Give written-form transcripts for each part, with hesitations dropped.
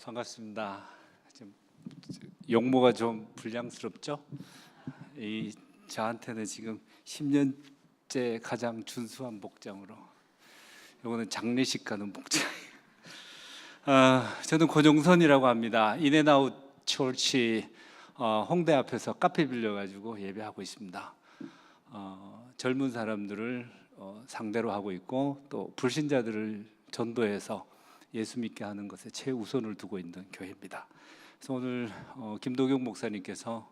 반갑습니다. 용모가 좀 불량스럽죠? 저한테는 지금 10년째 가장 준수한 복장으로, 이거는 장례식 가는 복장. 저는 고종선이라고 합니다. 인앤아웃 처치 홍대 앞에서 카페 빌려가지고 예배하고 있습니다. 젊은 사람들을 상대로 하고 있고, 또 불신자들을 전도해서 예수 믿게 하는 것에 최우선을 두고 있는 교회입니다. 그래서 오늘 김도경 목사님께서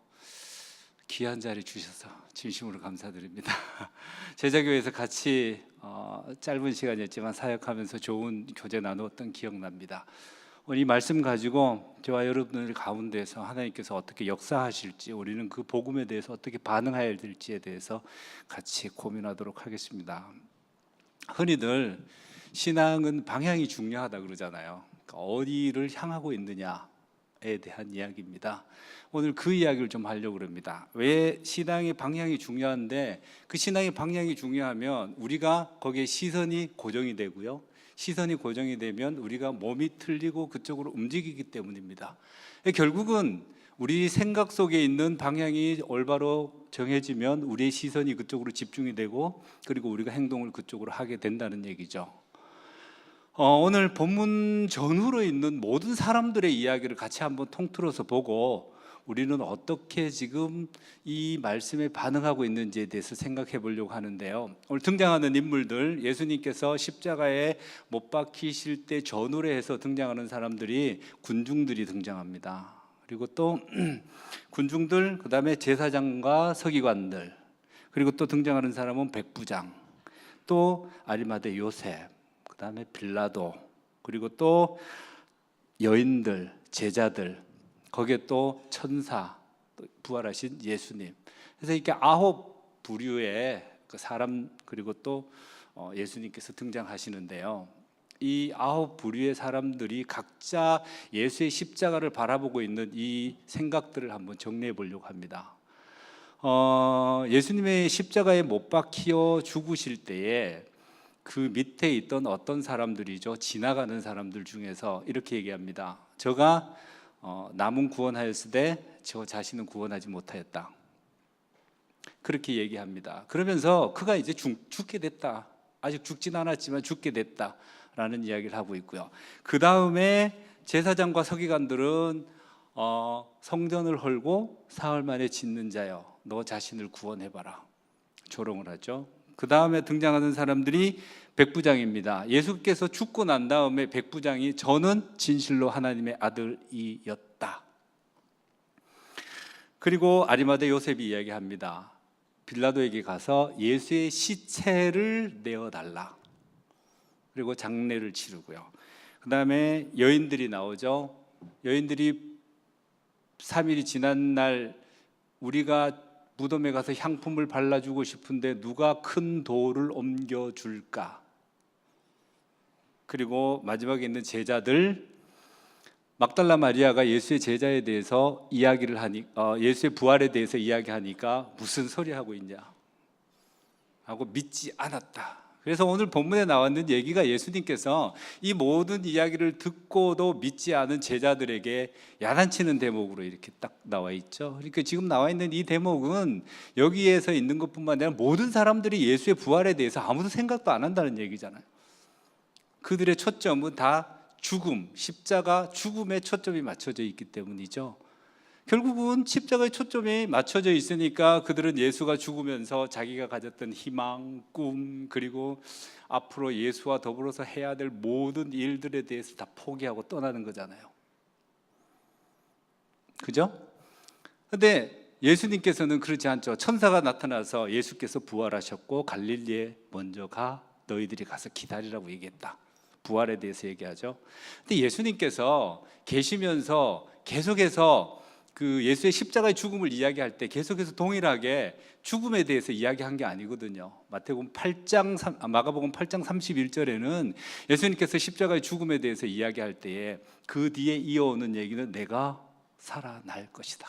귀한 자리 주셔서 진심으로 감사드립니다. 제자교회에서 같이 짧은 시간이었지만 사역하면서 좋은 교제 나누었던 기억납니다. 오늘 이 말씀 가지고 저와 여러분들 가운데서 하나님께서 어떻게 역사하실지, 우리는 그 복음에 대해서 어떻게 반응해야 될지에 대해서 같이 고민하도록 하겠습니다. 흔히들 신앙은 방향이 중요하다 그러잖아요. 그러니까 어디를 향하고 있느냐에 대한 이야기입니다. 오늘 그 이야기를 좀 하려고 합니다. 왜 신앙의 방향이 중요한데, 그 신앙의 방향이 중요하면 우리가 거기에 시선이 고정이 되고요, 시선이 고정이 되면 우리가 몸이 틀리고 그쪽으로 움직이기 때문입니다. 결국은 우리 생각 속에 있는 방향이 올바로 정해지면 우리의 시선이 그쪽으로 집중이 되고, 그리고 우리가 행동을 그쪽으로 하게 된다는 얘기죠. 오늘 본문 전후로 있는 모든 사람들의 이야기를 같이 한번 통틀어서 보고, 우리는 어떻게 지금 이 말씀에 반응하고 있는지에 대해서 생각해 보려고 하는데요. 오늘 등장하는 인물들, 예수님께서 십자가에 못 박히실 때 전후로 해서 등장하는 사람들이 군중들이 등장합니다. 그리고 또 군중들, 그 다음에 제사장과 서기관들, 그리고 또 등장하는 사람은 백부장, 또 아리마대 요셉, 그 다음에 빌라도, 그리고 또 여인들, 제자들, 거기에 또 천사, 또 부활하신 예수님. 그래서 이렇게 9부류의 그 사람, 그리고 또 예수님께서 등장하시는데요. 이 9부류의 사람들이 각자 예수의 십자가를 바라보고 있는 이 생각들을 한번 정리해 보려고 합니다. 예수님의 십자가에 못 박혀 죽으실 때에 그 밑에 있던 어떤 사람들이죠, 지나가는 사람들 중에서 이렇게 얘기합니다. 저가 남은 구원하였으되 저 자신은 구원하지 못하였다, 그렇게 얘기합니다. 그러면서 그가 이제 죽게 됐다, 아직 죽진 않았지만 죽게 됐다 라는 이야기를 하고 있고요. 그 다음에 제사장과 서기관들은 성전을 헐고 사흘 만에 짓는 자여, 너 자신을 구원해봐라, 조롱을 하죠. 그 다음에 등장하는 사람들이 백부장입니다. 예수께서 죽고 난 다음에 백부장이 저는 진실로 하나님의 아들이었다. 그리고 아리마대 요셉이 이야기합니다. 빌라도에게 가서 예수의 시체를 내어달라. 그리고 장례를 치르고요. 그 다음에 여인들이 나오죠. 여인들이 3일이 지난 날 우리가 무덤에 가서 향품을 발라주고 싶은데 누가 큰 돌을 옮겨줄까? 그리고 마지막에 있는 제자들, 막달라 마리아가 예수의 제자에 대해서 이야기를 하니, 예수의 부활에 대해서 이야기하니까 무슨 소리 하고 있냐 하고 믿지 않았다. 그래서 오늘 본문에 나왔는 얘기가 예수님께서 이 모든 이야기를 듣고도 믿지 않은 제자들에게 야단치는 대목으로 이렇게 딱 나와 있죠. 그러니까 지금 나와 있는 이 대목은 여기에서 있는 것뿐만 아니라 모든 사람들이 예수의 부활에 대해서 아무도 생각도 안 한다는 얘기잖아요. 그들의 초점은 다 죽음, 십자가 죽음에 초점이 맞춰져 있기 때문이죠. 결국은 십자가에 초점이 맞춰져 있으니까 그들은 예수가 죽으면서 자기가 가졌던 희망, 꿈, 그리고 앞으로 예수와 더불어서 해야 될 모든 일들에 대해서 다 포기하고 떠나는 거잖아요. 그죠? 근데 예수님께서는 그렇지 않죠. 천사가 나타나서 예수께서 부활하셨고 갈릴리에 먼저 가, 너희들이 가서 기다리라고 얘기했다. 부활에 대해서 얘기하죠. 근데 예수님께서 계시면서 계속해서 그 예수의 십자가의 죽음을 이야기할 때 계속해서 동일하게 죽음에 대해서 이야기한 게 아니거든요. 마가복음 8장 31절에는 예수님께서 십자가의 죽음에 대해서 이야기할 때에 그 뒤에 이어오는 얘기는 내가 살아날 것이다.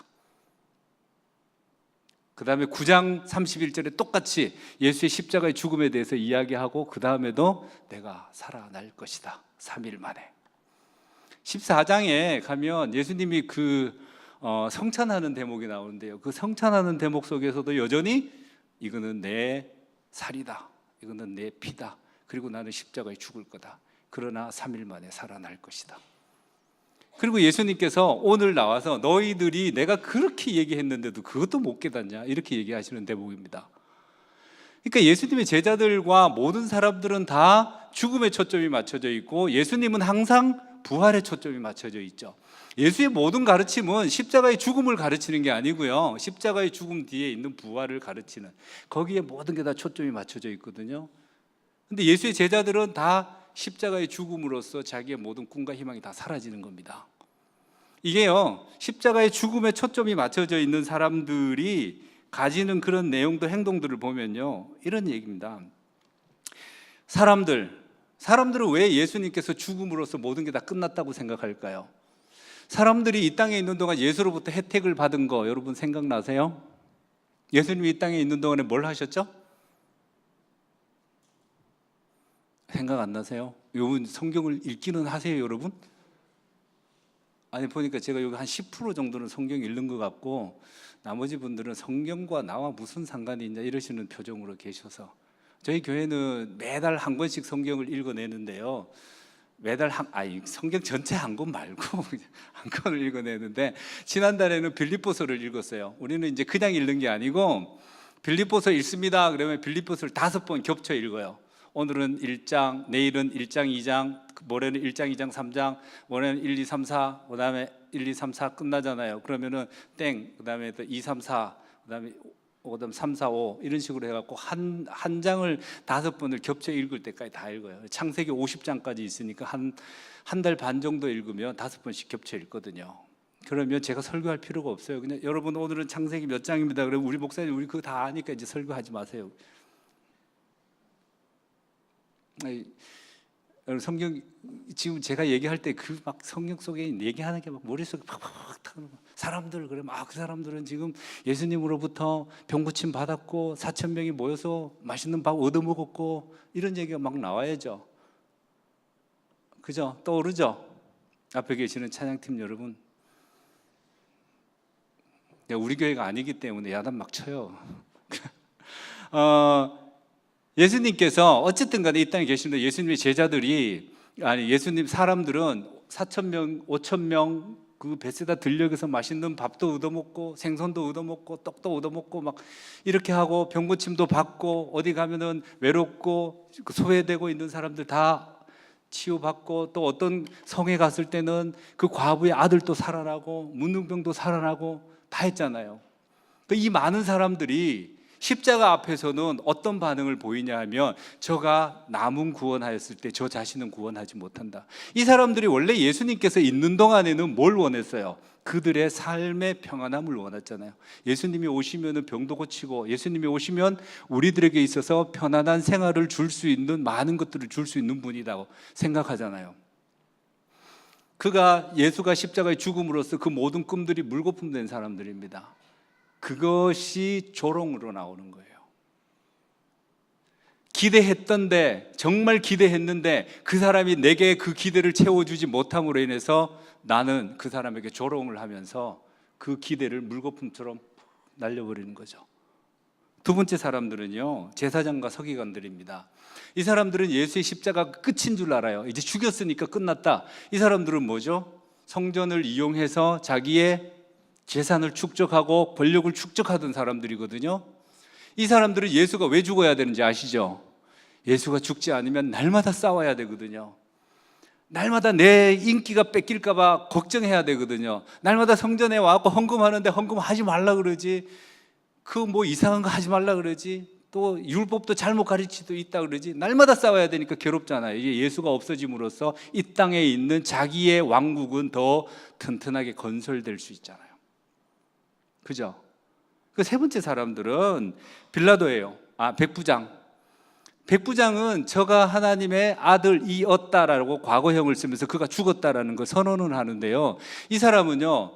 그 다음에 9장 31절에 똑같이 예수의 십자가의 죽음에 대해서 이야기하고 그 다음에도 내가 살아날 것이다, 3일 만에. 14장에 가면 예수님이 성찬하는 대목이 나오는데요. 그 성찬하는 대목 속에서도 여전히 이거는 내 살이다, 이거는 내 피다, 그리고 나는 십자가에 죽을 거다, 그러나 3일 만에 살아날 것이다. 그리고 예수님께서 오늘 나와서 너희들이 내가 그렇게 얘기했는데도 그것도 못 깨닫냐, 이렇게 얘기하시는 대목입니다. 그러니까 예수님의 제자들과 모든 사람들은 다 죽음에 초점이 맞춰져 있고, 예수님은 항상 부활에 초점이 맞춰져 있죠. 예수의 모든 가르침은 십자가의 죽음을 가르치는 게 아니고요, 십자가의 죽음 뒤에 있는 부활을 가르치는, 거기에 모든 게 다 초점이 맞춰져 있거든요. 근데 예수의 제자들은 다 십자가의 죽음으로써 자기의 모든 꿈과 희망이 다 사라지는 겁니다. 이게요, 십자가의 죽음에 초점이 맞춰져 있는 사람들이 가지는 그런 내용도 행동들을 보면요, 이런 얘기입니다. 사람들은 왜 예수님께서 죽음으로써 모든 게 다 끝났다고 생각할까요? 사람들이 이 땅에 있는 동안 예수로부터 혜택을 받은 거 여러분 생각나세요? 예수님이 이 땅에 있는 동안에 뭘 하셨죠? 생각 안 나세요? 여러분 성경을 읽기는 하세요, 여러분? 아니, 보니까 제가 여기 한 10% 정도는 성경 읽는 것 같고, 나머지 분들은 성경과 나와 무슨 상관이 있냐 이러시는 표정으로 계셔서, 저희 교회는 매달 한 권씩 성경을 읽어내는데요, 성경 전체 한 권 말고 한 권을 읽어내는데, 지난달에는 빌립보서를 읽었어요. 우리는 이제 그냥 읽는 게 아니고 빌립보서 읽습니다 그러면 빌립보서를 5번 겹쳐 읽어요. 오늘은 1장, 내일은 1장, 2장, 모레는 1장, 2장, 3장, 모레는 1, 2, 3, 4, 그 다음에 1, 2, 3, 4 끝나잖아요. 그러면은 땡, 그 다음에 또 2, 3, 4, 그 다음에 3, 4, 5 이런 식으로 해갖고 한 장을 5번을 겹쳐 읽을 때까지 다 읽어요. 창세기 50장까지 있으니까 한 달 반 정도 읽으면 5번씩 겹쳐 읽거든요. 그러면 제가 설교할 필요가 없어요. 그냥 여러분 오늘은 창세기 몇 장입니다. 그러면 우리 목사님 우리 그거 다 아니까 이제 설교하지 마세요. 여러분 성경 지금 제가 얘기할 때 그 막 성경 속에 얘기하는 게 막 머릿속에 팍팍 타는 거. 사람들 그러면 그 사람들은 지금 예수님으로부터 병고침 받았고 4,000명이 모여서 맛있는 밥 얻어 먹었고 이런 얘기가 막 나와야죠. 그죠? 떠오르죠? 앞에 계시는 찬양팀 여러분, 우리 교회가 아니기 때문에 야단 막 쳐요. 예수님께서 어쨌든 간에 이 땅에 계시는데, 예수님의 제자들이, 아니 예수님 사람들은 4,000명, 5,000명 그 베세다 들녘에서 맛있는 밥도 얻어먹고 생선도 얻어먹고 떡도 얻어먹고 막 이렇게 하고 병고침도 받고, 어디 가면은 외롭고 소외되고 있는 사람들 다 치유받고, 또 어떤 성에 갔을 때는 그 과부의 아들도 살아나고 문둥병도 살아나고 다 했잖아요. 이 많은 사람들이 십자가 앞에서는 어떤 반응을 보이냐 하면, 저가 남은 구원하였을 때 저 자신은 구원하지 못한다. 이 사람들이 원래 예수님께서 있는 동안에는 뭘 원했어요? 그들의 삶의 평안함을 원했잖아요. 예수님이 오시면 병도 고치고, 예수님이 오시면 우리들에게 있어서 편안한 생활을 줄 수 있는, 많은 것들을 줄 수 있는 분이라고 생각하잖아요. 예수가 십자가의 죽음으로써 그 모든 꿈들이 물거품된 사람들입니다. 그것이 조롱으로 나오는 거예요. 기대했던데, 정말 기대했는데 그 사람이 내게 그 기대를 채워주지 못함으로 인해서 나는 그 사람에게 조롱을 하면서 그 기대를 물거품처럼 날려버리는 거죠. 두 번째 사람들은요, 제사장과 서기관들입니다. 이 사람들은 예수의 십자가가 끝인 줄 알아요. 이제 죽였으니까 끝났다. 이 사람들은 뭐죠? 성전을 이용해서 자기의 재산을 축적하고 권력을 축적하던 사람들이거든요. 이 사람들은 예수가 왜 죽어야 되는지 아시죠? 예수가 죽지 않으면 날마다 싸워야 되거든요. 날마다 내 인기가 뺏길까 봐 걱정해야 되거든요. 날마다 성전에 와서 헌금하는데 헌금하지 말라 그러지, 이상한 거 하지 말라 그러지, 또 율법도 잘못 가르치도 있다 그러지, 날마다 싸워야 되니까 괴롭잖아요. 이게 예수가 없어짐으로써 이 땅에 있는 자기의 왕국은 더 튼튼하게 건설될 수 있잖아요. 그죠? 그 세 번째 사람들은 빌라도예요. 백부장은 저가 하나님의 아들이었다라고 과거형을 쓰면서 그가 죽었다라는 걸 선언을 하는데요, 이 사람은요,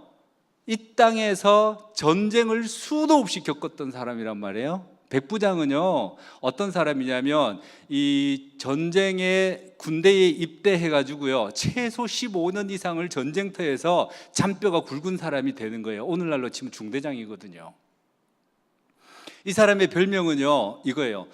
이 땅에서 전쟁을 수도 없이 겪었던 사람이란 말이에요. 백부장은요, 어떤 사람이냐면 이 전쟁에 군대에 입대해 가지고요, 최소 15년 이상을 전쟁터에서 잔뼈가 굵은 사람이 되는 거예요. 오늘날로 치면 중대장이거든요. 이 사람의 별명은요, 이거예요.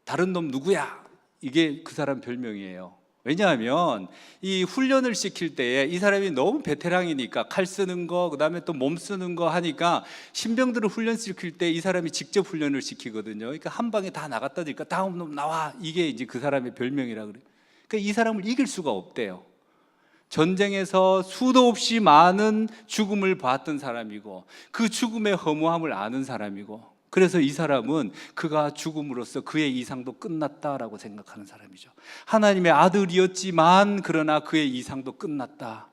다른 놈 누구야? 이게 그 사람 별명이에요. 왜냐하면 이 훈련을 시킬 때에 이 사람이 너무 베테랑이니까 칼 쓰는 거, 그다음에 또 몸 쓰는 거 하니까 신병들을 훈련시킬 때 이 사람이 직접 훈련을 시키거든요. 그러니까 한 방에 다 나갔다 니까 다음 놈 나와, 이게 이제 그 사람의 별명이라 그래요. 그러니까 이 사람을 이길 수가 없대요. 전쟁에서 수도 없이 많은 죽음을 봤던 사람이고 그 죽음의 허무함을 아는 사람이고, 그래서 이 사람은 그가 죽음으로써 그의 이상도 끝났다라고 생각하는 사람이죠. 하나님의 아들이었지만 그러나 그의 이상도 끝났다.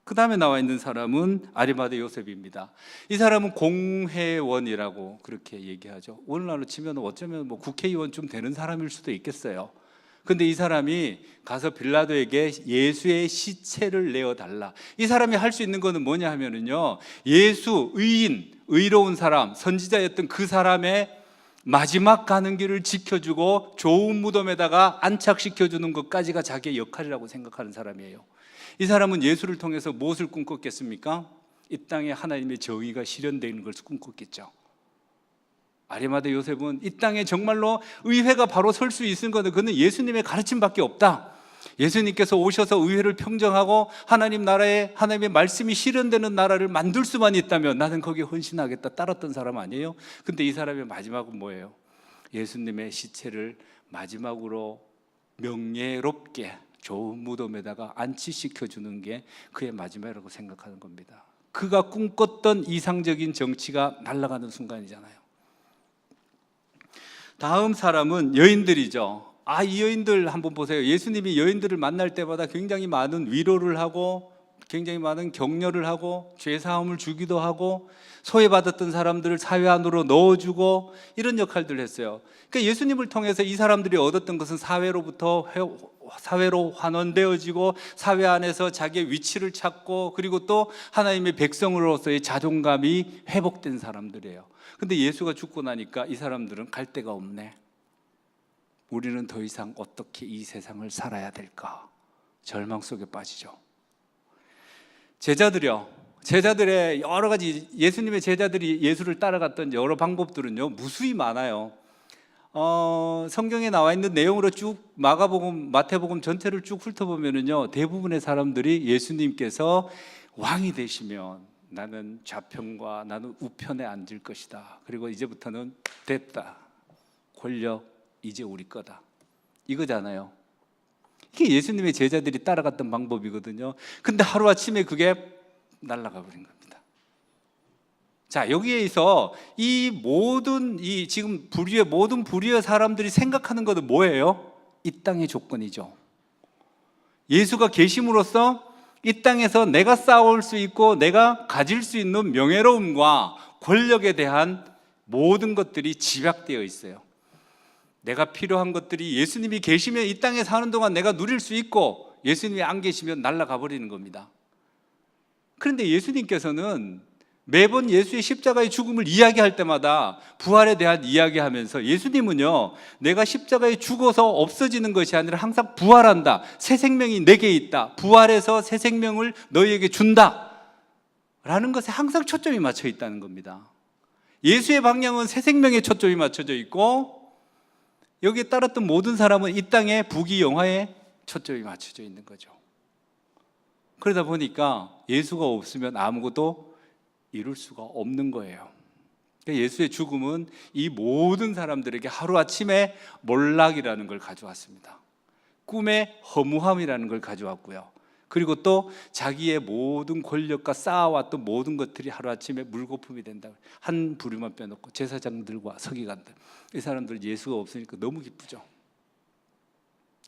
그 다음에 나와 있는 사람은 아리마대 요셉입니다. 이 사람은 공회원이라고 그렇게 얘기하죠. 오늘날로 치면 어쩌면 뭐 국회의원쯤 되는 사람일 수도 있겠어요. 근데 이 사람이 가서 빌라도에게 예수의 시체를 내어달라. 이 사람이 할 수 있는 거는 뭐냐 하면은요, 예수, 의인, 의로운 사람, 선지자였던 그 사람의 마지막 가는 길을 지켜주고 좋은 무덤에다가 안착시켜주는 것까지가 자기의 역할이라고 생각하는 사람이에요. 이 사람은 예수를 통해서 무엇을 꿈꿨겠습니까? 이 땅에 하나님의 정의가 실현되는 것을 꿈꿨겠죠. 아리마대 요셉은 이 땅에 정말로 의회가 바로 설 수 있는 것은 그는 예수님의 가르침밖에 없다. 예수님께서 오셔서 의회를 평정하고 하나님 나라에 하나님의 말씀이 실현되는 나라를 만들 수만 있다면 나는 거기에 헌신하겠다 따랐던 사람 아니에요? 근데 이 사람의 마지막은 뭐예요? 예수님의 시체를 마지막으로 명예롭게 좋은 무덤에다가 안치시켜주는 게 그의 마지막이라고 생각하는 겁니다. 그가 꿈꿨던 이상적인 정치가 날아가는 순간이잖아요. 다음 사람은 여인들이죠. 이 여인들 한번 보세요. 예수님이 여인들을 만날 때마다 굉장히 많은 위로를 하고 굉장히 많은 격려를 하고 죄사함을 주기도 하고 소외받았던 사람들을 사회 안으로 넣어주고 이런 역할들을 했어요. 그러니까 예수님을 통해서 이 사람들이 얻었던 것은 사회로 환원되어지고 사회 안에서 자기의 위치를 찾고 그리고 또 하나님의 백성으로서의 자존감이 회복된 사람들이에요. 근데 예수가 죽고 나니까 이 사람들은 갈 데가 없네. 우리는 더 이상 어떻게 이 세상을 살아야 될까? 절망 속에 빠지죠. 제자들의 여러 가지, 예수님의 제자들이 예수를 따라갔던 여러 방법들은요 무수히 많아요. 성경에 나와 있는 내용으로 쭉 마가복음, 마태복음 전체를 쭉 훑어보면은요 대부분의 사람들이 예수님께서 왕이 되시면 나는 좌편과 나는 우편에 앉을 것이다. 그리고 이제부터는 됐다. 권력 이제 우리 거다. 이거잖아요. 이게 예수님의 제자들이 따라갔던 방법이거든요. 근데 하루아침에 그게 날아가 버린 겁니다. 자, 여기에서 지금 모든 불의의 사람들이 생각하는 것은 뭐예요? 이 땅의 조건이죠. 예수가 계심으로써 이 땅에서 내가 쌓을 수 있고 내가 가질 수 있는 명예로움과 권력에 대한 모든 것들이 집약되어 있어요. 내가 필요한 것들이 예수님이 계시면 이 땅에 사는 동안 내가 누릴 수 있고 예수님이 안 계시면 날아가 버리는 겁니다. 그런데 예수님께서는 매번 예수의 십자가의 죽음을 이야기할 때마다 부활에 대한 이야기하면서 예수님은요 내가 십자가에 죽어서 없어지는 것이 아니라 항상 부활한다. 새 생명이 내게 있다. 부활해서 새 생명을 너희에게 준다 라는 것에 항상 초점이 맞춰 있다는 겁니다. 예수의 방향은 새 생명에 초점이 맞춰져 있고 여기에 따랐던 모든 사람은 이 땅의 부귀영화에 초점이 맞춰져 있는 거죠. 그러다 보니까 예수가 없으면 아무것도 이룰 수가 없는 거예요. 예수의 죽음은 이 모든 사람들에게 하루아침에 몰락이라는 걸 가져왔습니다. 꿈의 허무함이라는 걸 가져왔고요. 그리고 또 자기의 모든 권력과 쌓아왔던 모든 것들이 하루아침에 물거품이 된다. 한 부류만 빼놓고 제사장들과 서기관들, 이 사람들 예수가 없으니까 너무 기쁘죠.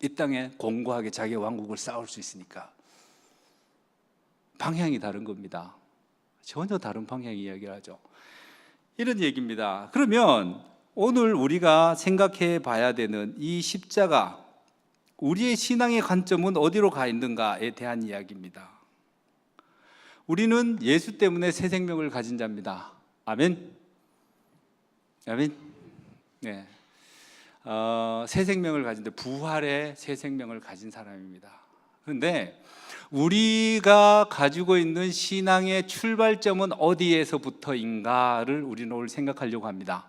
이 땅에 공고하게 자기의 왕국을 쌓을 수 있으니까. 방향이 다른 겁니다. 전혀 다른 방향 이야기를 하죠. 이런 얘기입니다. 그러면 오늘 우리가 생각해 봐야 되는 이 십자가, 우리의 신앙의 관점은 어디로 가 있는가에 대한 이야기입니다. 우리는 예수 때문에 새 생명을 가진 자입니다. 아멘. 아멘. 네. 새 생명을 가진데 부활의 새 생명을 가진 사람입니다. 그런데 우리가 가지고 있는 신앙의 출발점은 어디에서부터인가를 우리는 오늘 생각하려고 합니다.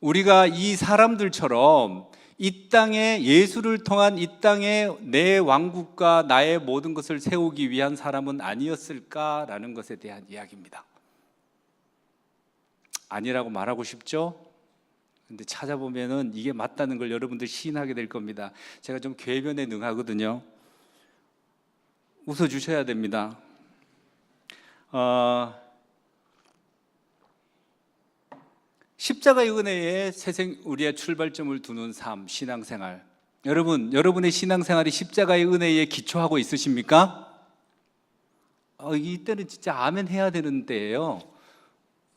우리가 이 사람들처럼 이 땅에 예수를 통한 이 땅에 내 왕국과 나의 모든 것을 세우기 위한 사람은 아니었을까라는 것에 대한 이야기입니다. 아니라고 말하고 싶죠? 근데 찾아보면은 이게 맞다는 걸 여러분들 시인하게 될 겁니다. 제가 좀 궤변에 능하거든요. 웃어주셔야 됩니다. 십자가의 은혜에 우리의 출발점을 두는 삶, 신앙생활. 여러분의 신앙생활이 십자가의 은혜에 기초하고 있으십니까? 이때는 진짜 아멘 해야 되는 때예요.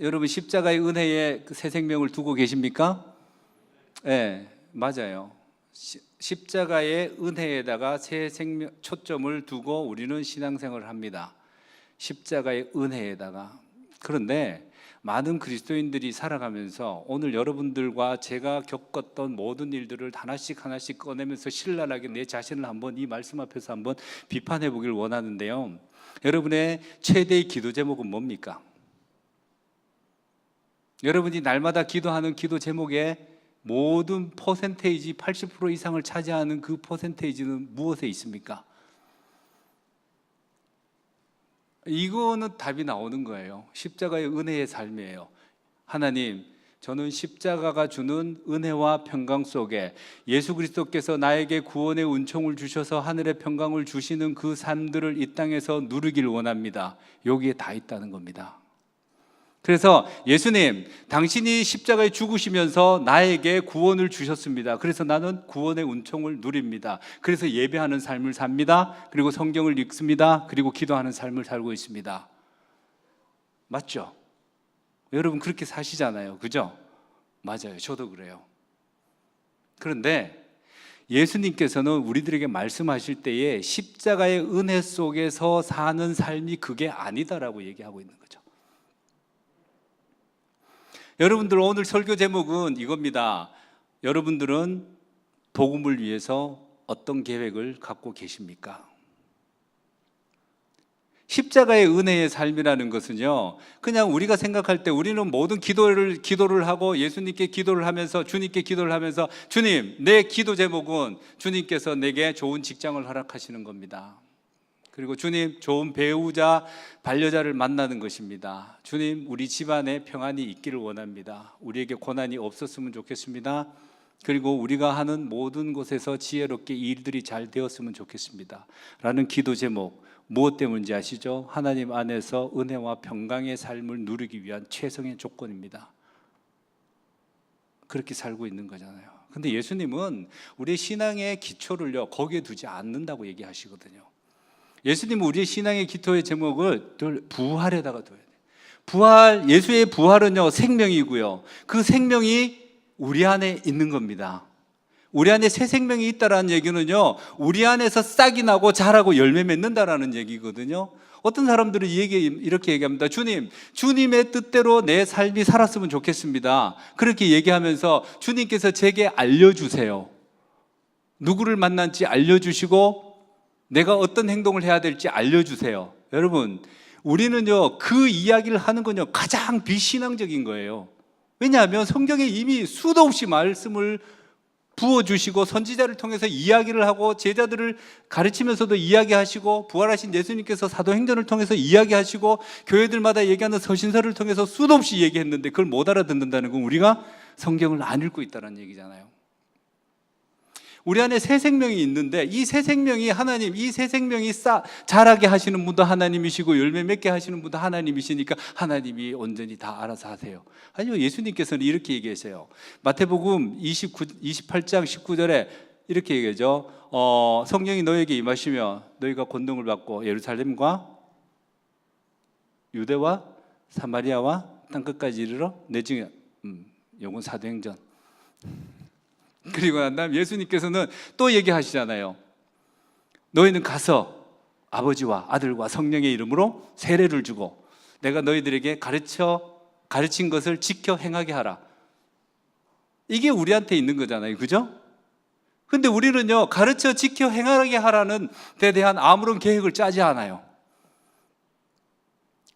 여러분 십자가의 은혜에 그 새 생명을 두고 계십니까? 네, 맞아요. 십자가의 은혜에다가 새 생명 초점을 두고 우리는 신앙생활을 합니다. 십자가의 은혜에다가. 그런데 많은 그리스도인들이 살아가면서 오늘 여러분들과 제가 겪었던 모든 일들을 하나씩 꺼내면서 신랄하게 내 자신을 한번 이 말씀 앞에서 한번 비판해 보길 원하는데요. 여러분의 최대의 기도 제목은 뭡니까? 여러분이 날마다 기도하는 기도 제목에 모든 퍼센테이지 80% 이상을 차지하는 그 퍼센테이지는 무엇에 있습니까? 이거는 답이 나오는 거예요. 십자가의 은혜의 삶이에요. 하나님, 저는 십자가가 주는 은혜와 평강 속에 예수 그리스도께서 나에게 구원의 은총을 주셔서 하늘의 평강을 주시는 그 삶들을 이 땅에서 누리길 원합니다. 여기에 다 있다는 겁니다. 그래서 예수님, 당신이 십자가에 죽으시면서 나에게 구원을 주셨습니다. 그래서 나는 구원의 은총을 누립니다. 그래서 예배하는 삶을 삽니다. 그리고 성경을 읽습니다. 그리고 기도하는 삶을 살고 있습니다. 맞죠? 여러분 그렇게 사시잖아요. 그죠? 맞아요. 저도 그래요. 그런데 예수님께서는 우리들에게 말씀하실 때에 십자가의 은혜 속에서 사는 삶이 그게 아니다라고 얘기하고 있는 거죠. 여러분들 오늘 설교 제목은 이겁니다. 여러분들은 복음을 위해서 어떤 계획을 갖고 계십니까? 십자가의 은혜의 삶이라는 것은요, 그냥 우리가 생각할 때 우리는 모든 기도를 하고 예수님께 기도를 하면서 주님께 기도를 하면서 주님, 내 기도 제목은 주님께서 내게 좋은 직장을 허락하시는 겁니다. 그리고 주님, 좋은 배우자, 반려자를 만나는 것입니다. 주님, 우리 집안에 평안이 있기를 원합니다. 우리에게 고난이 없었으면 좋겠습니다. 그리고 우리가 하는 모든 곳에서 지혜롭게 일들이 잘 되었으면 좋겠습니다. 라는 기도 제목, 무엇 때문인지 아시죠? 하나님 안에서 은혜와 평강의 삶을 누리기 위한 최선의 조건입니다. 그렇게 살고 있는 거잖아요. 근데 예수님은 우리의 신앙의 기초를요, 거기에 두지 않는다고 얘기하시거든요. 예수님은 우리의 신앙의 기초의 제목을 늘 부활에다가 둬야 돼요. 예수의 부활은요, 생명이고요. 그 생명이 우리 안에 있는 겁니다. 우리 안에 새 생명이 있다라는 얘기는요, 우리 안에서 싹이 나고 자라고 열매 맺는다라는 얘기거든요. 어떤 사람들은 이렇게 얘기합니다. 주님의 뜻대로 내 삶이 살았으면 좋겠습니다. 그렇게 얘기하면서 주님께서 제게 알려주세요. 누구를 만난지 알려주시고 내가 어떤 행동을 해야 될지 알려주세요. 여러분, 우리는요, 그 이야기를 하는 건요, 가장 비신앙적인 거예요. 왜냐하면 성경에 이미 수도 없이 말씀을 부어주시고 선지자를 통해서 이야기를 하고 제자들을 가르치면서도 이야기하시고 부활하신 예수님께서 사도행전을 통해서 이야기하시고 교회들마다 얘기하는 서신서를 통해서 수도 없이 얘기했는데 그걸 못 알아듣는다는 건 우리가 성경을 안 읽고 있다는 얘기잖아요. 우리 안에 새 생명이 있는데 이 새 생명이 하나님, 이 새 생명이 자라게 하시는 분도 하나님이시고 열매 맺게 하시는 분도 하나님이시니까 하나님이 온전히 다 알아서 하세요. 아니요, 예수님께서는 이렇게 얘기하세요. 마태복음 28장 19절에 이렇게 얘기하죠. 성령이 너에게 임하시며 너희가 권능을 받고 예루살렘과 유대와 사마리아와 땅끝까지 이르러 내 증인. 요건 사도행전. 그리고 난 다음 예수님께서는 또 얘기하시잖아요. 너희는 가서 아버지와 아들과 성령의 이름으로 세례를 주고 내가 너희들에게 가르쳐 가르친 것을 지켜 행하게 하라. 이게 우리한테 있는 거잖아요. 그죠? 근데 우리는요, 가르쳐 지켜 행하게 하라는 데 대한 아무런 계획을 짜지 않아요.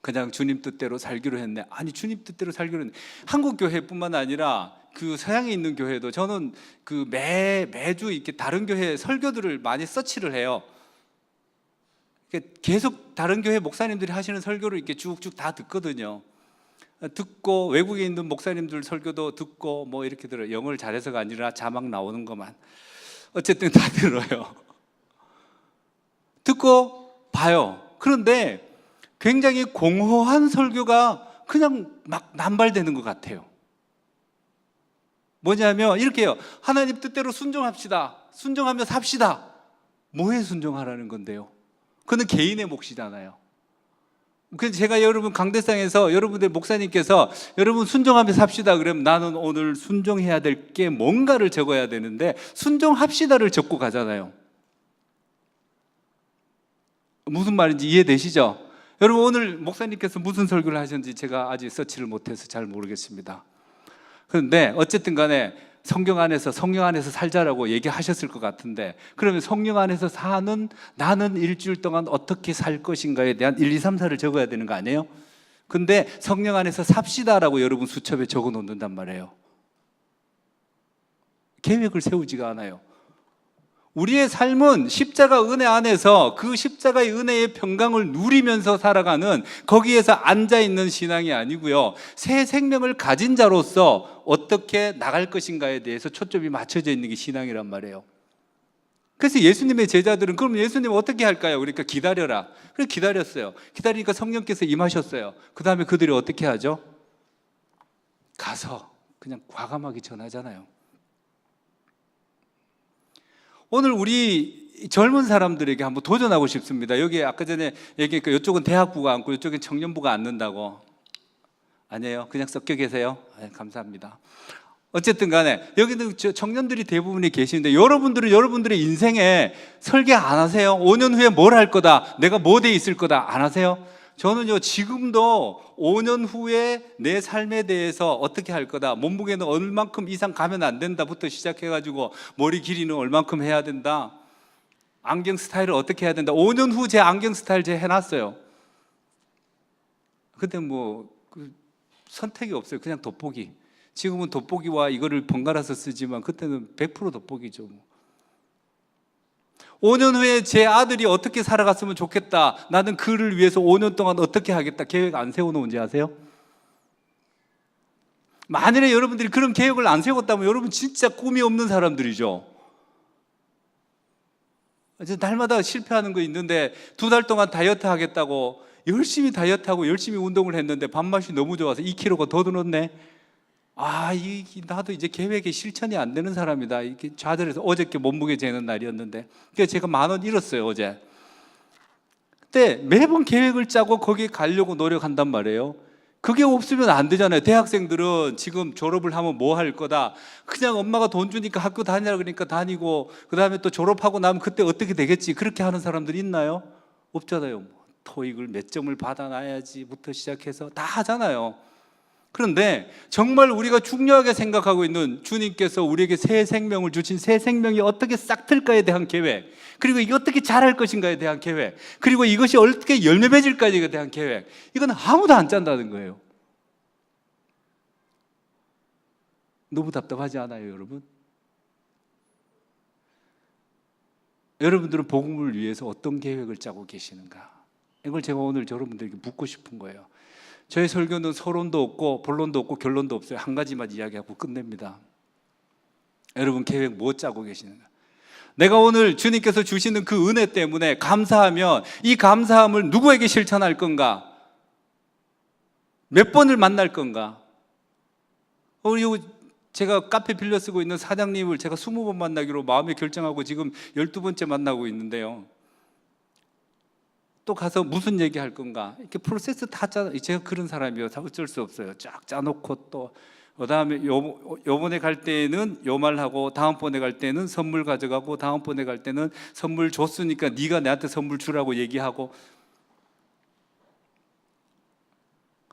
그냥 주님 뜻대로 살기로 했네. 아니, 주님 뜻대로 살기로 했네. 한국 교회뿐만 아니라 그 서양에 있는 교회도 저는 그 매주 이렇게 다른 교회 설교들을 많이 서치를 해요. 계속 다른 교회 목사님들이 하시는 설교를 이렇게 쭉쭉 다 듣거든요. 듣고 외국에 있는 목사님들 설교도 듣고 뭐 이렇게 들어요. 영어를 잘해서가 아니라 자막 나오는 것만. 어쨌든 다 들어요. 듣고 봐요. 그런데 굉장히 공허한 설교가 그냥 막 남발되는 것 같아요. 뭐냐면 이렇게 해요. 하나님 뜻대로 순종합시다. 순종하며 삽시다. 뭐에 순종하라는 건데요? 그건 개인의 몫이잖아요. 그래서 제가 여러분 강대상에서 여러분들 목사님께서 여러분 순종하며 삽시다 그러면 나는 오늘 순종해야 될 게 뭔가를 적어야 되는데 순종합시다를 적고 가잖아요. 무슨 말인지 이해되시죠? 여러분 오늘 목사님께서 무슨 설교를 하셨는지 제가 아직 서치를 못해서 잘 모르겠습니다. 그런데 어쨌든 간에 성경 안에서 살자라고 얘기하셨을 것 같은데, 그러면 성령 안에서 사는 나는 일주일 동안 어떻게 살 것인가에 대한 1, 2, 3, 4를 적어야 되는 거 아니에요? 근데 성령 안에서 삽시다라고 여러분 수첩에 적어 놓는단 말이에요. 계획을 세우지가 않아요. 우리의 삶은 십자가 은혜 안에서 그 십자가의 은혜의 평강을 누리면서 살아가는, 거기에서 앉아있는 신앙이 아니고요, 새 생명을 가진 자로서 어떻게 나갈 것인가에 대해서 초점이 맞춰져 있는 게 신앙이란 말이에요. 그래서 예수님의 제자들은 그럼 예수님 어떻게 할까요? 그러니까 기다려라. 그래서 기다렸어요. 기다리니까 성령께서 임하셨어요. 그 다음에 그들이 어떻게 하죠? 가서 그냥 과감하게 전하잖아요. 오늘 우리 젊은 사람들에게 한번 도전하고 싶습니다. 여기 아까 전에 얘기했니까 이쪽은 대학부가 앉고 이쪽은 청년부가 앉는다고. 아니에요? 그냥 섞여 계세요? 네, 감사합니다. 어쨌든 간에 여기는 청년들이 대부분이 계시는데 여러분들은 여러분들의 인생에 설계 안 하세요? 5년 후에 뭘 할 거다, 내가 뭐 돼 있을 거다, 안 하세요? 저는요, 지금도 5년 후에 내 삶에 대해서 어떻게 할 거다, 몸무게는 얼만큼 이상 가면 안 된다부터 시작해가지고 머리 길이는 얼만큼 해야 된다, 안경 스타일을 어떻게 해야 된다, 5년 후 제 안경 스타일 제가 해놨어요. 근데 뭐 선택이 없어요. 그냥 돋보기. 지금은 돋보기와 이거를 번갈아서 쓰지만 그때는 100% 돋보기죠. 5년 후에 제 아들이 어떻게 살아갔으면 좋겠다, 나는 그를 위해서 5년 동안 어떻게 하겠다, 계획 안 세워놓은지 아세요? 만일에 여러분들이 그런 계획을 안 세웠다면 여러분 진짜 꿈이 없는 사람들이죠. 날마다 실패하는 거 있는데 2달 동안 다이어트 하겠다고 열심히 다이어트하고 열심히 운동을 했는데 밥맛이 너무 좋아서 2kg가 더 늘었네. 나도 이제 계획에 실천이 안 되는 사람이다. 이렇게 좌절해서 어저께 몸무게 재는 날이었는데, 그래서 제가 10,000원 잃었어요, 어제. 근데 매번 계획을 짜고 거기에 가려고 노력한단 말이에요. 그게 없으면 안 되잖아요. 대학생들은 지금 졸업을 하면 뭐 할 거다, 그냥 엄마가 돈 주니까 학교 다니라 그러니까 다니고, 그 다음에 또 졸업하고 나면 그때 어떻게 되겠지, 그렇게 하는 사람들이 있나요? 없잖아요. 토익을 몇 점을 받아놔야지부터 시작해서 다 하잖아요. 그런데 정말 우리가 중요하게 생각하고 있는 주님께서 우리에게 새 생명을 주신 새 생명이 어떻게 싹틀까에 대한 계획, 그리고 이게 어떻게 자랄 것인가에 대한 계획, 그리고 이것이 어떻게 열매 맺을까에 대한 계획, 이건 아무도 안 짠다는 거예요. 너무 답답하지 않아요, 여러분? 여러분들은 복음을 위해서 어떤 계획을 짜고 계시는가? 이걸 제가 오늘 여러분들에게 묻고 싶은 거예요. 저의 설교는 서론도 없고 본론도 없고 결론도 없어요. 한 가지만 이야기하고 끝냅니다. 여러분 계획 뭐 짜고 계시는가? 내가 오늘 주님께서 주시는 그 은혜 때문에 감사하면 이 감사함을 누구에게 실천할 건가? 몇 번을 만날 건가? 제가 카페 빌려 쓰고 있는 사장님을 제가 20번 만나기로 마음에 결정하고 지금 12번째 만나고 있는데요. 또 가서 무슨 얘기 할 건가? 이렇게 프로세스 다 제가 그런 사람이에요. 다 어쩔 수 없어요. 쫙 짜놓고 또 그다음에 요번에 갈 때는 요 말하고, 다음번에 갈 때는 선물 가져가고, 다음번에 갈 때는 선물 줬으니까 네가 나한테 선물 주라고 얘기하고,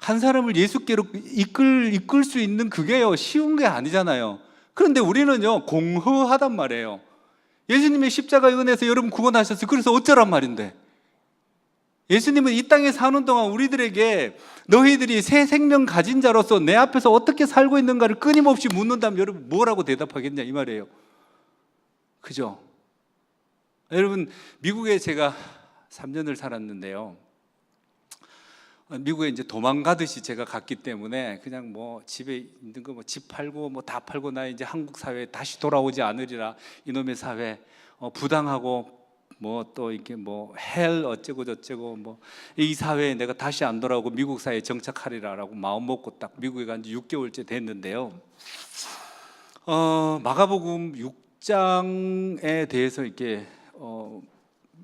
한 사람을 예수께로 이끌 수 있는 그게요, 쉬운 게 아니잖아요. 그런데 우리는요, 공허하단 말이에요. 예수님의 십자가의 은혜에서 여러분 구원하셨어요. 그래서 어쩌란 말인데. 예수님은 이 땅에 사는 동안 우리들에게 너희들이 새 생명 가진 자로서 내 앞에서 어떻게 살고 있는가를 끊임없이 묻는다면 여러분 뭐라고 대답하겠냐 이 말이에요. 그죠? 여러분, 미국에 제가 3년을 살았는데요. 미국에 이제 도망가듯이 제가 갔기 때문에 그냥 뭐 집에 있는 거 뭐 집 팔고 뭐 다 팔고 나 이제 한국 사회에 다시 돌아오지 않으리라, 이놈의 사회 부당하고 뭐 또 이렇게 뭐 헬 어쩌고 저쩌고 뭐 이 사회에 내가 다시 안 돌아오고 미국 사회에 정착하리라라고 마음 먹고 딱 미국에 간 지 6개월째 됐는데요. 마가복음 6장에 대해서 이렇게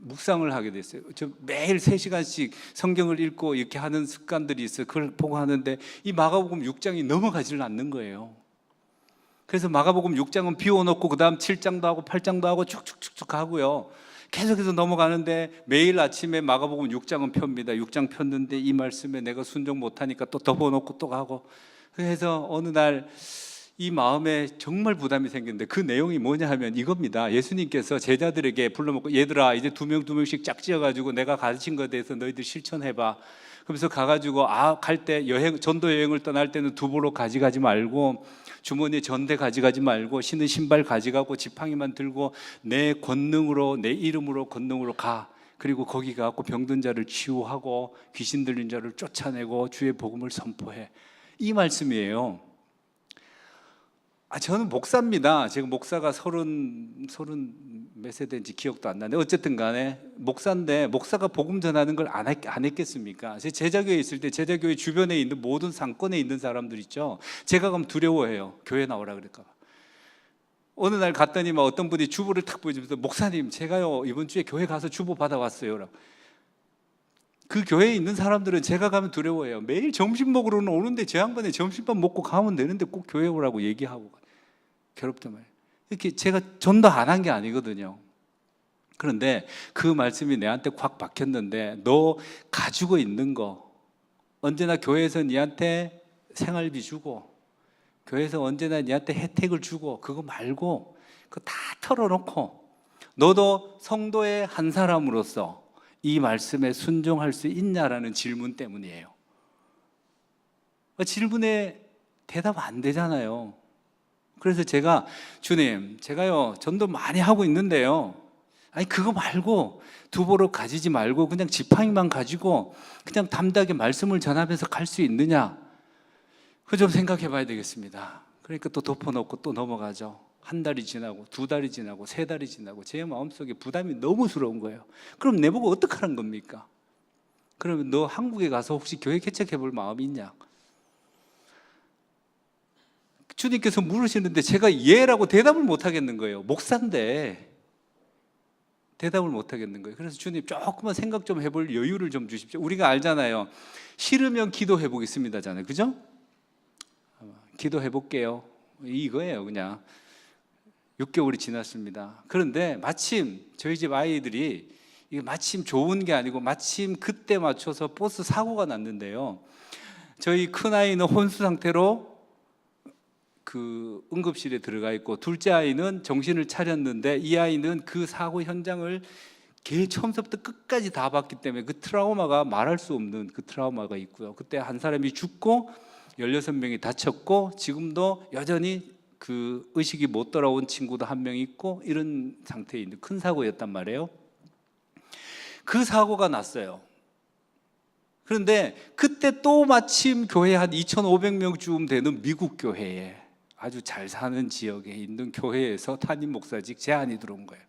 묵상을 하게 됐어요. 저 매일 3시간씩 성경을 읽고 이렇게 하는 습관들이 있어요. 그걸 보고 하는데 이 마가복음 6장이 넘어가지를 않는 거예요. 그래서 마가복음 6장은 비워놓고 그 다음 7장도 하고 8장도 하고 쭉쭉쭉쭉 가고요. 계속해서 넘어가는데 매일 아침에 마가복음 6장은 펴니다. 6장 폈는데 이 말씀에 내가 순종 못하니까 또 덮어놓고 또 가고, 그래서 어느 날 이 마음에 정말 부담이 생겼는데 그 내용이 뭐냐 하면 이겁니다. 예수님께서 제자들에게 불러먹고 얘들아 이제 두 명씩 짝지어가지고 내가 가르친 것에 대해서 너희들 실천해봐. 그러면서 가가지고 갈 때 전도 여행을 떠날 때는 두보로 가져가지 말고 주머니에 전대 가져가지 말고 신은 신발 가져가고 지팡이만 들고 내 권능으로 내 이름으로 권능으로 가. 그리고 거기 가고 병든 자를 치유하고 귀신 들린 자를 쫓아내고 주의 복음을 선포해. 이 말씀이에요. 저는 목사입니다. 제가 목사가 30 몇 세 된지 기억도 안 나는데 어쨌든 간에 목사인데 목사가 복음 전하는 걸 안 했겠습니까? 제 제자교회에 있을 때 제자교회 주변에 있는 모든 상권에 있는 사람들 있죠. 제가 가면 두려워해요. 교회 나오라 그럴까 봐. 어느 날 갔더니 막 어떤 분이 주보를 탁 보여주면서 목사님 제가요 이번 주에 교회 가서 주보 받아왔어요. 그 교회에 있는 사람들은 제가 가면 두려워해요. 매일 점심 먹으러는 오는데 제 양반에 점심밥 먹고 가면 되는데 꼭 교회 오라고 얘기하고 괴롭단 말이에요. 이렇게 제가 전도 안 한 게 아니거든요. 그런데 그 말씀이 내한테 꽉 박혔는데 너 가지고 있는 거 언제나 교회에서 니한테 생활비 주고 교회에서 언제나 니한테 혜택을 주고 그거 말고 그거 다 털어놓고 너도 성도의 한 사람으로서 이 말씀에 순종할 수 있냐라는 질문 때문이에요. 질문에 대답 안 되잖아요. 그래서 제가 주님 제가요 전도 많이 하고 있는데요, 아니 그거 말고 두보로 가지지 말고 그냥 지팡이만 가지고 그냥 담대하게 말씀을 전하면서 갈 수 있느냐, 그거 좀 생각해 봐야 되겠습니다. 그러니까 또 덮어놓고 또 넘어가죠. 한 달이 지나고 2달이 지나고 3달이 지나고 제 마음속에 부담이 너무 스러운 거예요. 그럼 내보고 어떡하라는 겁니까? 그러면 너 한국에 가서 혹시 교회 개척해 볼 마음이 있냐? 주님께서 물으시는데 제가 예라고 대답을 못 하겠는 거예요. 목사인데 대답을 못 하겠는 거예요. 그래서 주님 조금만 생각 좀 해볼 여유를 좀 주십시오. 우리가 알잖아요. 싫으면 기도해 보겠습니다잖아요. 그죠? 기도해 볼게요. 이거예요. 그냥 6개월이 지났습니다. 그런데 마침 저희 집 아이들이 이게 마침 좋은 게 아니고 마침 그때 맞춰서 버스 사고가 났는데요. 저희 큰아이는 혼수 상태로 그 응급실에 들어가 있고 둘째 아이는 정신을 차렸는데 이 아이는 그 사고 현장을 처음부터 끝까지 다 봤기 때문에 그 트라우마가 말할 수 없는 그 트라우마가 있고요. 그때 한 사람이 죽고 16명이 다쳤고 지금도 여전히 그 의식이 못 돌아온 친구도 한 명 있고 이런 상태에 있는 큰 사고였단 말이에요. 그 사고가 났어요. 그런데 그때 또 마침 교회 한 2,500명쯤 되는 미국 교회에 아주 잘 사는 지역에 있는 교회에서 담임 목사직 제안이 들어온 거예요.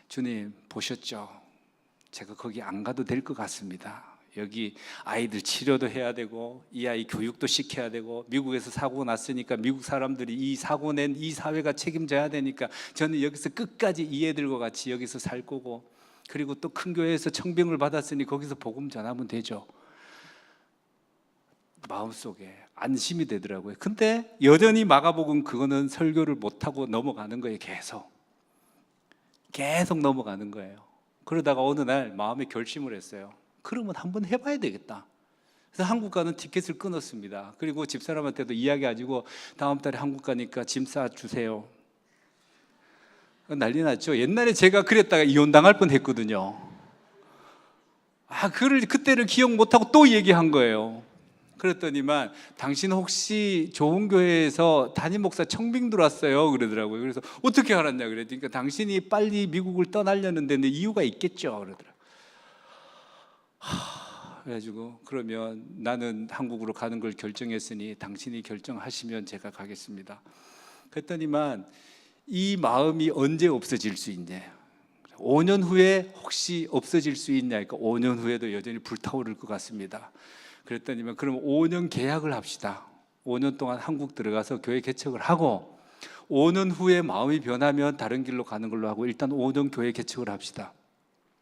주님 보셨죠? 제가 거기 안 가도 될 것 같습니다. 여기 아이들 치료도 해야 되고 이 아이 교육도 시켜야 되고 미국에서 사고 났으니까 미국 사람들이 이 사고 낸 이 사회가 책임져야 되니까 저는 여기서 끝까지 이 애들과 같이 여기서 살 거고 그리고 또 큰 교회에서 청빙을 받았으니 거기서 복음 전하면 되죠. 마음속에 안심이 되더라고요. 근데 여전히 마가복음 그거는 설교를 못하고 넘어가는 거예요. 계속 넘어가는 거예요. 그러다가 어느 날 마음에 결심을 했어요. 그러면 한번 해봐야 되겠다. 그래서 한국 가는 티켓을 끊었습니다. 그리고 집사람한테도 이야기해가지고 다음 달에 한국 가니까 짐 싸주세요. 난리 났죠. 옛날에 제가 그랬다가 이혼당할 뻔했거든요. 그때를 기억 못하고 또 얘기한 거예요. 그랬더니만 당신 혹시 좋은 교회에서 담임 목사 청빙 들어왔어요 그러더라고요. 그래서 어떻게 알았냐 그랬더니 당신이 빨리 미국을 떠나려는데 이유가 있겠죠 그러더라고요. 그래가지고 그러면 나는 한국으로 가는 걸 결정했으니 당신이 결정하시면 제가 가겠습니다. 그랬더니만 이 마음이 언제 없어질 수 있냐, 5년 후에 혹시 없어질 수 있냐, 그러니까 5년 후에도 여전히 불타오를 것 같습니다. 그랬더니만 그럼 5년 계약을 합시다. 5년 동안 한국 들어가서 교회 개척을 하고 5년 후에 마음이 변하면 다른 길로 가는 걸로 하고 일단 5년 교회 개척을 합시다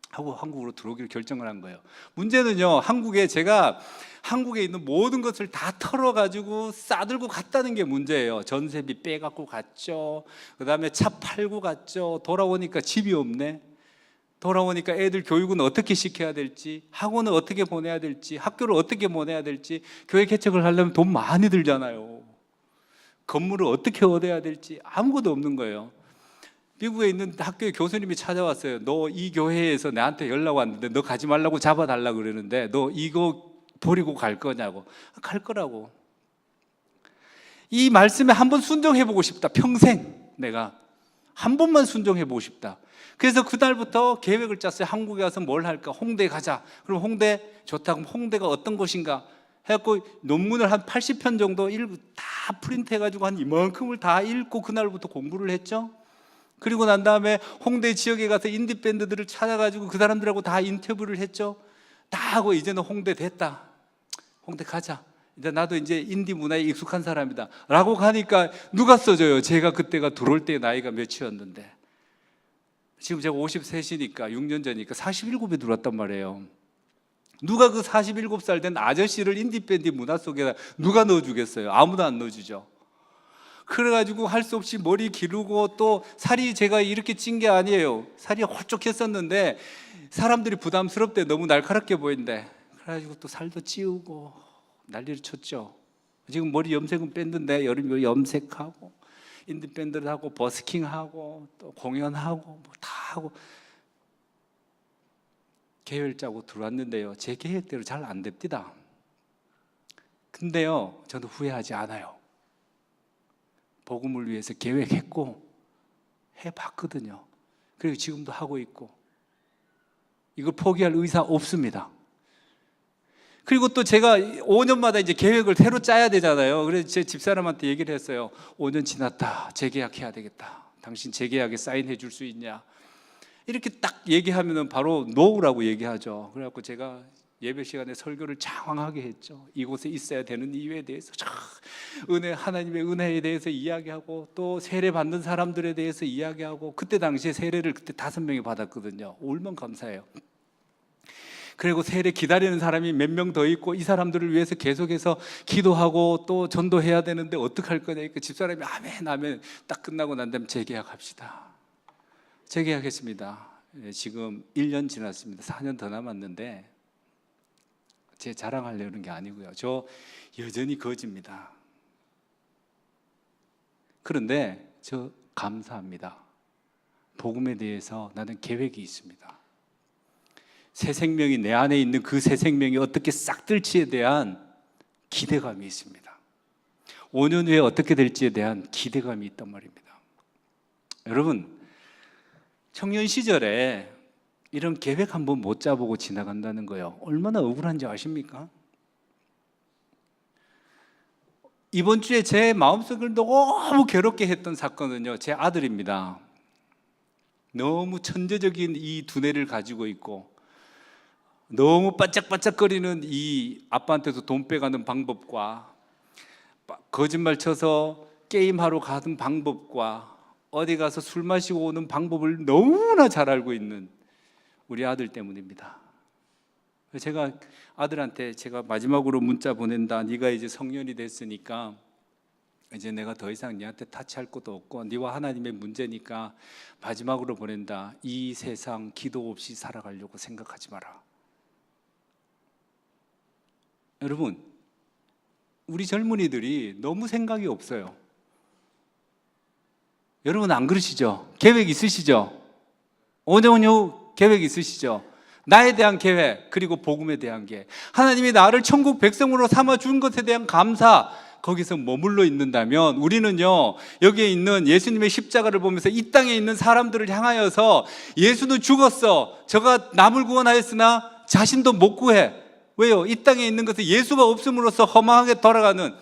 하고 한국으로 들어오기를 결정을 한 거예요. 문제는요, 제가 한국에 있는 모든 것을 다 털어가지고 싸들고 갔다는 게 문제예요. 전세비 빼갖고 갔죠. 그 다음에 차 팔고 갔죠. 돌아오니까 집이 없네. 돌아오니까 애들 교육은 어떻게 시켜야 될지, 학원을 어떻게 보내야 될지, 학교를 어떻게 보내야 될지, 교회 개척을 하려면 돈 많이 들잖아요. 건물을 어떻게 얻어야 될지 아무것도 없는 거예요. 미국에 있는 학교의 교수님이 찾아왔어요. 너 이 교회에서 나한테 연락 왔는데 너 가지 말라고 잡아달라고 그러는데 너 이거 버리고 갈 거냐고. 갈 거라고. 이 말씀에 한번 순종해보고 싶다. 평생 내가 한 번만 순종해보고 싶다. 그래서 그날부터 계획을 짰어요. 한국에 와서 뭘 할까? 홍대에 가자. 그럼 홍대 좋다. 그럼 홍대가 어떤 곳인가? 해갖고 논문을 한 80편 정도 다 프린트해가지고 한 이만큼을 다 읽고 그날부터 공부를 했죠. 그리고 난 다음에 홍대 지역에 가서 인디밴드들을 찾아가지고 그 사람들하고 다 인터뷰를 했죠. 다 하고 이제는 홍대 됐다. 홍대 가자. 이제 나도 이제 인디 문화에 익숙한 사람이다 라고 가니까 누가 써줘요? 제가 그때가 들어올 때 나이가 몇이었는데 지금 제가 53이니까 6년 전이니까 47에 들어왔단 말이에요. 누가 그 47살 된 아저씨를 인디밴드 문화 속에다 누가 넣어주겠어요? 아무도 안 넣어주죠. 그래가지고 할 수 없이 머리 기르고 또 살이 제가 이렇게 찐 게 아니에요. 살이 홀쭉했었는데 사람들이 부담스럽대. 너무 날카롭게 보인대. 그래가지고 또 살도 찌우고 난리를 쳤죠. 지금 머리 염색은 뺐는데 여름에 염색하고 인디밴드를 하고 버스킹하고 또 공연하고 뭐 다 하고 계획을 짜고 들어왔는데요, 제 계획대로 잘 안 됩니다. 근데요, 저는 후회하지 않아요. 복음을 위해서 계획했고 해봤거든요. 그리고 지금도 하고 있고 이걸 포기할 의사 없습니다. 그리고 또 제가 5년마다 이제 계획을 새로 짜야 되잖아요. 그래서 제 집사람한테 얘기를 했어요. 5년 지났다. 재계약해야 되겠다. 당신 재계약에 사인해 줄 수 있냐? 이렇게 딱 얘기하면 바로 노우라고 얘기하죠. 그래갖고 제가 예배 시간에 설교를 장황하게 했죠. 이곳에 있어야 되는 이유에 대해서 하나님의 은혜에 대해서 이야기하고 또 세례 받는 사람들에 대해서 이야기하고, 그때 당시에 세례를 그때 5명이 받았거든요. 얼마나 감사해요. 그리고 세례 기다리는 사람이 몇 명 더 있고 이 사람들을 위해서 계속해서 기도하고 또 전도해야 되는데 어떡할 거냐. 그러니까 집사람이 아멘 아멘. 딱 끝나고 난 다음에 재계약합시다. 재계약했습니다. 지금 1년 지났습니다. 4년 더 남았는데 제 자랑하려는 게 아니고요. 저 여전히 거지입니다. 그런데 저 감사합니다. 복음에 대해서 나는 계획이 있습니다. 새 생명이 내 안에 있는 그 새 생명이 어떻게 싹 들지에 대한 기대감이 있습니다. 5년 후에 어떻게 될지에 대한 기대감이 있단 말입니다. 여러분, 청년 시절에 이런 계획 한번 못 짜보고 지나간다는 거예요. 얼마나 억울한지 아십니까? 이번 주에 제 마음속을 너무 괴롭게 했던 사건은요, 제 아들입니다. 너무 천재적인 이 두뇌를 가지고 있고 너무 반짝반짝거리는 이 아빠한테서 돈 빼가는 방법과 거짓말 쳐서 게임하러 가는 방법과 어디 가서 술 마시고 오는 방법을 너무나 잘 알고 있는 우리 아들 때문입니다. 제가 아들한테 제가 마지막으로 문자 보낸다. 네가 이제 성년이 됐으니까 이제 내가 더 이상 네한테 타치할 것도 없고 네와 하나님의 문제니까 마지막으로 보낸다. 이 세상 기도 없이 살아가려고 생각하지 마라. 여러분, 우리 젊은이들이 너무 생각이 없어요. 여러분 안 그러시죠? 계획 있으시죠? 5년 후 계획 있으시죠? 나에 대한 계획, 그리고 복음에 대한 계획. 하나님이 나를 천국 백성으로 삼아 준 것에 대한 감사, 거기서 머물러 있는다면 우리는요, 여기에 있는 예수님의 십자가를 보면서 이 땅에 있는 사람들을 향하여서 예수는 죽었어, 저가 남을 구원하였으나 자신도 못 구해. 왜요? 이 땅에 있는 것은 예수가 없음으로써 허망하게 돌아가는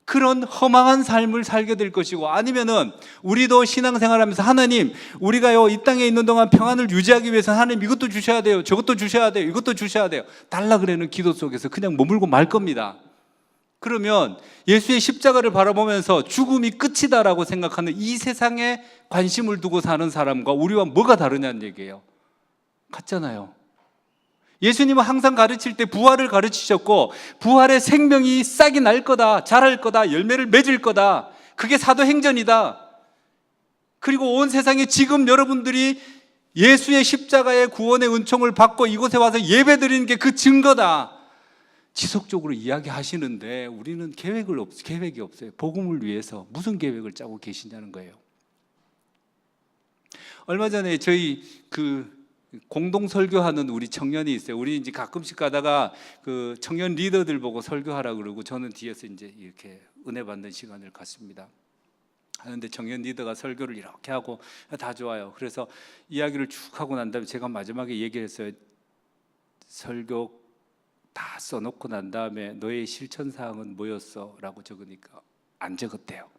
그런 허망한 삶을 살게 될 것이고, 아니면은 우리도 신앙생활하면서 하나님, 우리가요 이 땅에 있는 동안 평안을 유지하기 위해서 하나님 이것도 주셔야 돼요, 저것도 주셔야 돼요, 이것도 주셔야 돼요, 달라 그러는 기도 속에서 그냥 머물고 말 겁니다. 그러면 예수의 십자가를 바라보면서 죽음이 끝이다라고 생각하는 이 세상에 관심을 두고 사는 사람과 우리와 뭐가 다르냐는 얘기예요. 같잖아요. 예수님은 항상 가르칠 때 부활을 가르치셨고, 부활의 생명이 싹이 날 거다, 자랄 거다, 열매를 맺을 거다, 그게 사도행전이다. 그리고 온 세상에 지금 여러분들이 예수의 십자가의 구원의 은총을 받고 이곳에 와서 예배 드리는 게 그 증거다, 지속적으로 이야기하시는데 우리는 계획이 없어요. 복음을 위해서 무슨 계획을 짜고 계시냐는 거예요. 얼마 전에 저희 공동 설교하는 우리 청년이 있어요. 우리 이제 가끔씩 가다가 그 청년 리더들 보고 설교하라 그러고 저는 뒤에서 이제 이렇게 은혜 받는 시간을 갖습니다. 하는데 청년 리더가 설교를 이렇게 하고 다 좋아요. 그래서 이야기를 쭉 하고 난 다음에 제가 마지막에 얘기했어요. 설교 다 써놓고 난 다음에 너의 실천사항은 뭐였어? 라고 적으니까 안 적었대요.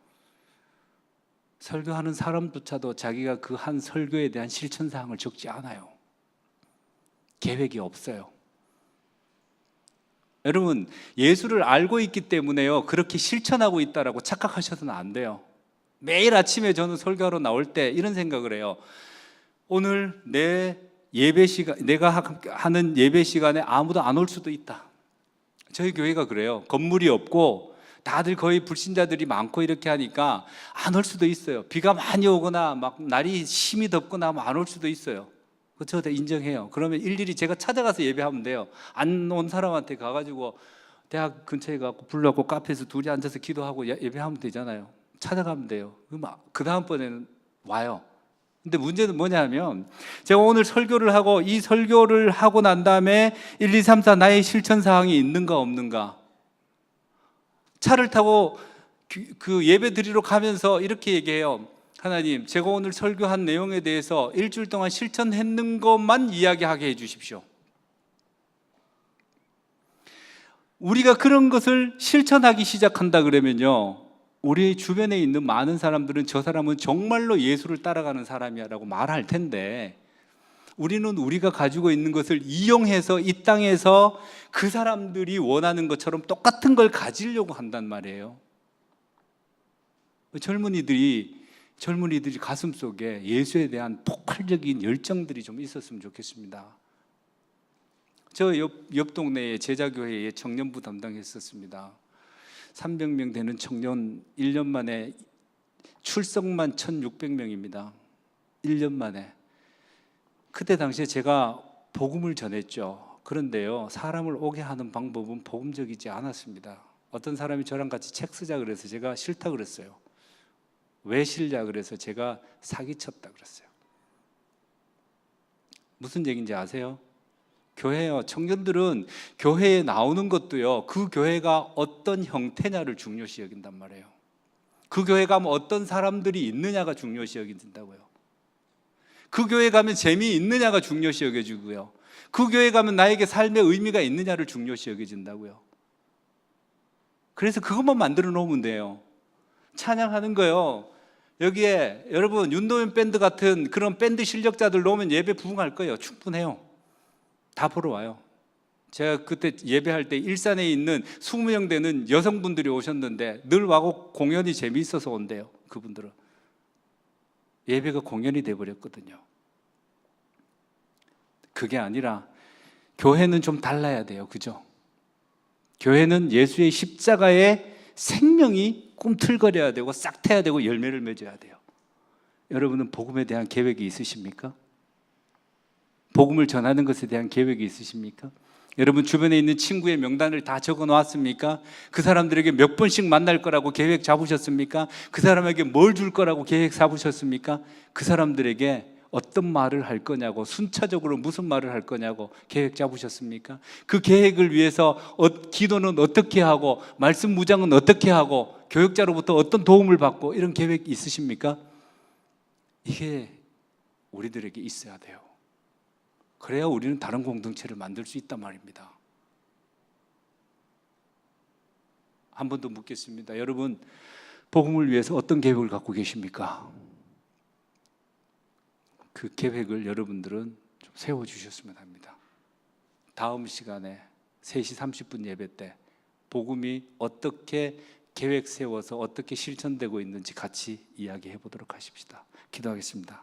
설교하는 사람조차도 자기가 그 한 설교에 대한 실천사항을 적지 않아요. 계획이 없어요. 여러분, 예수를 알고 있기 때문에요 그렇게 실천하고 있다라고 착각하셔서는 안 돼요. 매일 아침에 저는 설교하러 나올 때 이런 생각을 해요. 오늘 내 예배 시간, 내가 하는 예배 시간에 아무도 안 올 수도 있다. 저희 교회가 그래요. 건물이 없고 다들 거의 불신자들이 많고 이렇게 하니까 안 올 수도 있어요. 비가 많이 오거나 막 날이 심히 덥거나 하면 안 올 수도 있어요. 그거 다 인정해요. 그러면 일일이 제가 찾아가서 예배하면 돼요. 안 온 사람한테 가가지고 대학 근처에 가고 불러갖고 카페에서 둘이 앉아서 기도하고 예배하면 되잖아요. 찾아가면 돼요. 그 다음번에는 와요. 근데 문제는 뭐냐면 제가 오늘 설교를 하고 이 설교를 하고 난 다음에 1, 2, 3, 4 나의 실천사항이 있는가 없는가. 차를 타고 그 예배 드리러 가면서 이렇게 얘기해요. 하나님, 제가 오늘 설교한 내용에 대해서 일주일 동안 실천했는 것만 이야기하게 해 주십시오. 우리가 그런 것을 실천하기 시작한다 그러면요, 우리 주변에 있는 많은 사람들은 저 사람은 정말로 예수를 따라가는 사람이야 라고 말할 텐데, 우리는 우리가 가지고 있는 것을 이용해서 이 땅에서 그 사람들이 원하는 것처럼 똑같은 걸 가지려고 한단 말이에요. 젊은이들이 가슴 속에 예수에 대한 폭발적인 열정들이 좀 있었으면 좋겠습니다. 저 옆 동네에 제자교회에 청년부 담당했었습니다. 300명 되는 청년 1년 만에 출석만 1600명입니다. 1년 만에. 그때 당시에 제가 복음을 전했죠. 그런데요, 사람을 오게 하는 방법은 복음적이지 않았습니다. 어떤 사람이 저랑 같이 책 쓰자 그래서 제가 싫다 그랬어요. 왜 싫냐 그래서 제가 사기쳤다 그랬어요. 무슨 얘기인지 아세요? 교회요, 청년들은 교회에 나오는 것도요, 그 교회가 어떤 형태냐를 중요시 여긴단 말이에요. 그 교회 가면 어떤 사람들이 있느냐가 중요시 여긴다고요. 그 교회 가면 재미있느냐가 중요시 여겨지고요, 그 교회 가면 나에게 삶의 의미가 있느냐를 중요시 여겨진다고요. 그래서 그것만 만들어 놓으면 돼요. 찬양하는 거요, 여기에 여러분 윤도현 밴드 같은 그런 밴드 실력자들 놓으면 예배 부흥할 거예요. 충분해요. 다 보러 와요. 제가 그때 예배할 때 일산에 있는 20명 되는 여성분들이 오셨는데 늘 와고 공연이 재미있어서 온대요. 그분들은 예배가 공연이 돼버렸거든요. 그게 아니라 교회는 좀 달라야 돼요. 그죠? 교회는 예수의 십자가의 생명이 꿈틀거려야 되고 싹트야 되고 열매를 맺어야 돼요. 여러분은 복음에 대한 계획이 있으십니까? 복음을 전하는 것에 대한 계획이 있으십니까? 여러분 주변에 있는 친구의 명단을 다 적어 놓았습니까? 그 사람들에게 몇 번씩 만날 거라고 계획 잡으셨습니까? 그 사람에게 뭘 줄 거라고 계획 잡으셨습니까? 그 사람들에게 어떤 말을 할 거냐고, 순차적으로 무슨 말을 할 거냐고 계획 잡으셨습니까? 그 계획을 위해서 기도는 어떻게 하고, 말씀 무장은 어떻게 하고, 교육자로부터 어떤 도움을 받고, 이런 계획 있으십니까? 이게 우리들에게 있어야 돼요. 그래야 우리는 다른 공동체를 만들 수 있단 말입니다. 한 번 더 묻겠습니다. 여러분, 복음을 위해서 어떤 계획을 갖고 계십니까? 그 계획을 여러분들은 좀 세워주셨으면 합니다. 다음 시간에 3시 30분 예배 때 복음이 어떻게 계획 세워서 어떻게 실천되고 있는지 같이 이야기해 보도록 하십시다. 기도하겠습니다.